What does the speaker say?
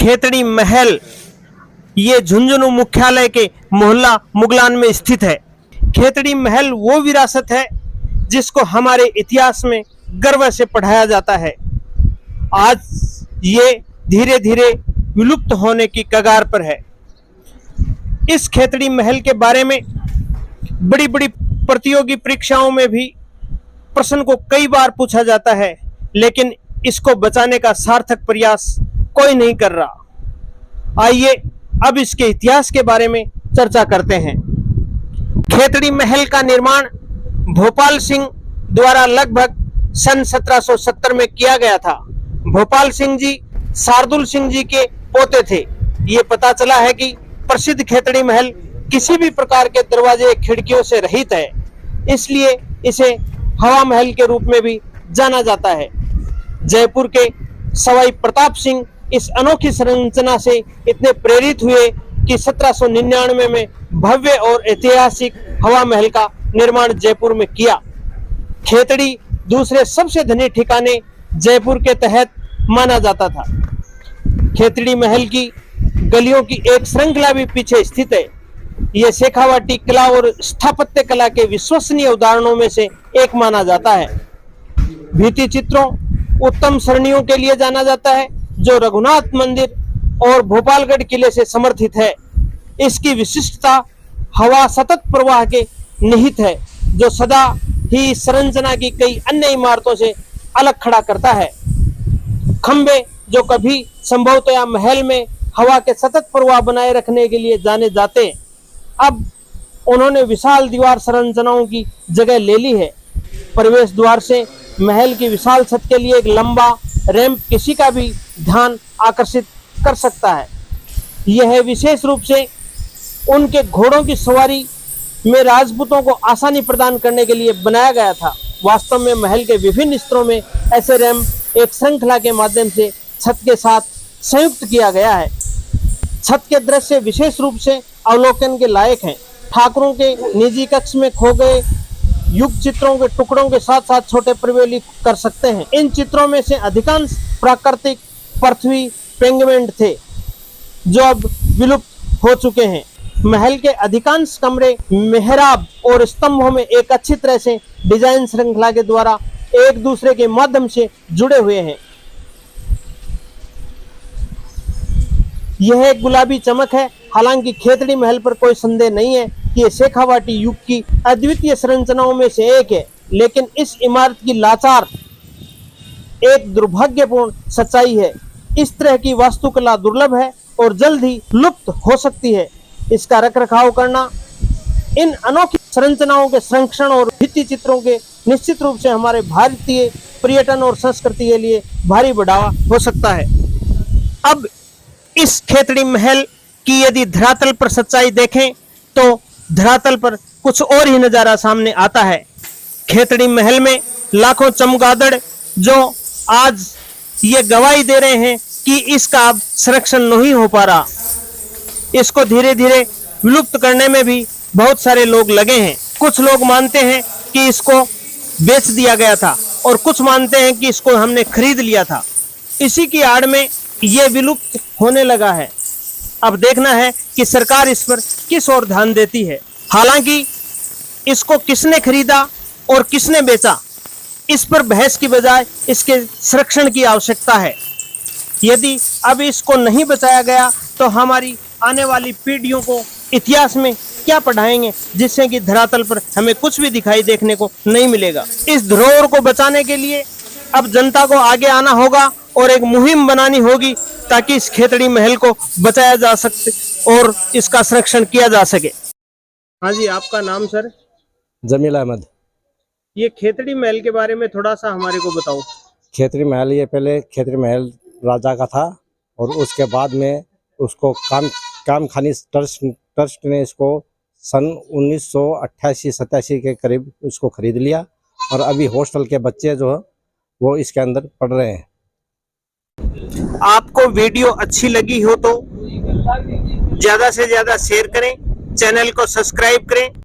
खेतड़ी महल ये झुंझुनू मुख्यालय के मोहल्ला मुगलान में स्थित है। खेतड़ी महल वो विरासत है जिसको हमारे इतिहास में गर्व से पढ़ाया जाता है। आज ये धीरे धीरे विलुप्त होने की कगार पर है। इस खेतड़ी महल के बारे में बड़ी बड़ी प्रतियोगी परीक्षाओं में भी प्रश्न को कई बार पूछा जाता है, लेकिन इसको बचाने का सार्थक प्रयास कोई नहीं कर रहा। आइए अब इसके इतिहास के बारे में चर्चा करते हैं। खेतड़ी महल का निर्माण भोपाल सिंह द्वारा लगभग सन 1770 में किया गया था। भोपाल सिंह जी शार्दुल सिंह जी के पोते थे। ये पता चला है कि प्रसिद्ध खेतड़ी महल किसी भी प्रकार के दरवाजे खिड़कियों से रहित है, इसलिए इसे हवा महल के रूप में भी जाना जाता है। जयपुर के सवाई प्रताप सिंह इस अनोखी संरचना से इतने प्रेरित हुए कि 1799 में भव्य और ऐतिहासिक हवा महल का निर्माण जयपुर में किया। खेतड़ी दूसरे सबसे धनी ठिकाने जयपुर के तहत माना जाता था। खेतड़ी महल की गलियों की एक श्रृंखला भी पीछे स्थित है। यह शेखावाटी कला और स्थापत्य कला के विश्वसनीय उदाहरणों में से एक माना जाता है। भित्ति चित्रों उत्तम सरणियों के लिए जाना जाता है, जो रघुनाथ मंदिर और भोपालगढ़ किले से समर्थित है। इसकी विशिष्टता हवा सतत प्रवाह के निहित है, जो सदा ही संरचना की कई अन्य इमारतों से अलग खड़ा करता है। खंबे जो कभी संभवतया महल में हवा के सतत प्रवाह बनाए रखने के लिए जाने जाते हैं, अब उन्होंने विशाल दीवार संरचनाओं की जगह ले ली है। प्रवेश द्वार से महल की विशाल छत के लिए एक लंबा रैंप किसी का भी ध्यान आकर्षित कर सकता है। यह विशेष रूप से उनके घोड़ों की सवारी में राजपूतों को आसानी प्रदान करने के लिए बनाया गया था। वास्तव में महल के विभिन्न स्तरों में ऐसे रैंप एक श्रृंखला के माध्यम से छत के साथ संयुक्त किया गया है। छत के दृश्य विशेष रूप से अवलोकन के लायक हैं। ठाकुरों के निजी कक्ष में खो गए युग चित्रों के टुकड़ों के साथ साथ छोटे प्रवेली कर सकते हैं। इन चित्रों में से अधिकांश प्राकृतिक पृथ्वी पेंगमेंट थे, जो अब विलुप्त हो चुके हैं। महल के अधिकांश कमरे मेहराब और स्तंभों में एक अच्छी तरह से डिजाइन श्रृंखला के द्वारा एक दूसरे के माध्यम से जुड़े हुए हैं। यह एक गुलाबी चमक है। हालांकि खेतड़ी महल पर कोई संदेह नहीं है कि यह शेखावाटी युग की अद्वितीय संरचनाओं में से एक है, लेकिन इस इमारत की लाचार एक दुर्भाग्यपूर्ण सच्चाई है। इस तरह की वास्तुकला दुर्लभ है और जल्द ही लुप्त हो सकती है। इसका रखरखाव करना इन अनोखी संरचनाओं के संरक्षण और भित्ति चित्रों के निश्चित रूप से हमारे भारतीय पर्यटन और संस्कृति के लिए भारी बढ़ावा हो सकता है। अब इस खेतड़ी महल की यदि धरातल पर सच्चाई देखें तो धरातल पर कुछ और ही नजारा सामने आता है। खेतड़ी महल में लाखों चमगादड़ जो आज ये गवाही दे रहे हैं कि इसका अब संरक्षण नहीं हो पा रहा। इसको धीरे धीरे विलुप्त करने में भी बहुत सारे लोग लगे हैं। कुछ लोग मानते हैं कि इसको बेच दिया गया था और कुछ मानते हैं कि इसको हमने खरीद लिया था। इसी की आड़ में ये विलुप्त होने लगा है। अब देखना है कि सरकार इस पर किस ओर ध्यान देती है। हालांकि इसको किसने खरीदा और किसने बेचा, इस पर बहस की बजाय इसके संरक्षण की आवश्यकता है। यदि अब इसको नहीं बचाया गया तो हमारी आने वाली पीढ़ियों को इतिहास में क्या पढ़ाएंगे, जिससे कि धरातल पर हमें कुछ भी दिखाई देखने को नहीं मिलेगा। इस धरोहर को बचाने के लिए अब जनता को आगे आना होगा और एक मुहिम बनानी होगी ताकि इस खेतड़ी महल को बचाया जा सके और इसका संरक्षण किया जा सके। हाँ जी, आपका नाम सर? जमील अहमद। ये खेतड़ी महल के बारे में थोड़ा सा हमारे को बताओ। खेतड़ी महल ये पहले खेतड़ी महल राजा का था और उसके बाद में उसको कामखानी ट्रस्ट ने इसको सन 1988-87 के करीब इसको खरीद लिया और अभी हॉस्टल के बच्चे जो है वो इसके अंदर पढ़ रहे हैं। आपको वीडियो अच्छी लगी हो तो ज्यादा से ज्यादा शेयर करें, चैनल को सब्सक्राइब करें।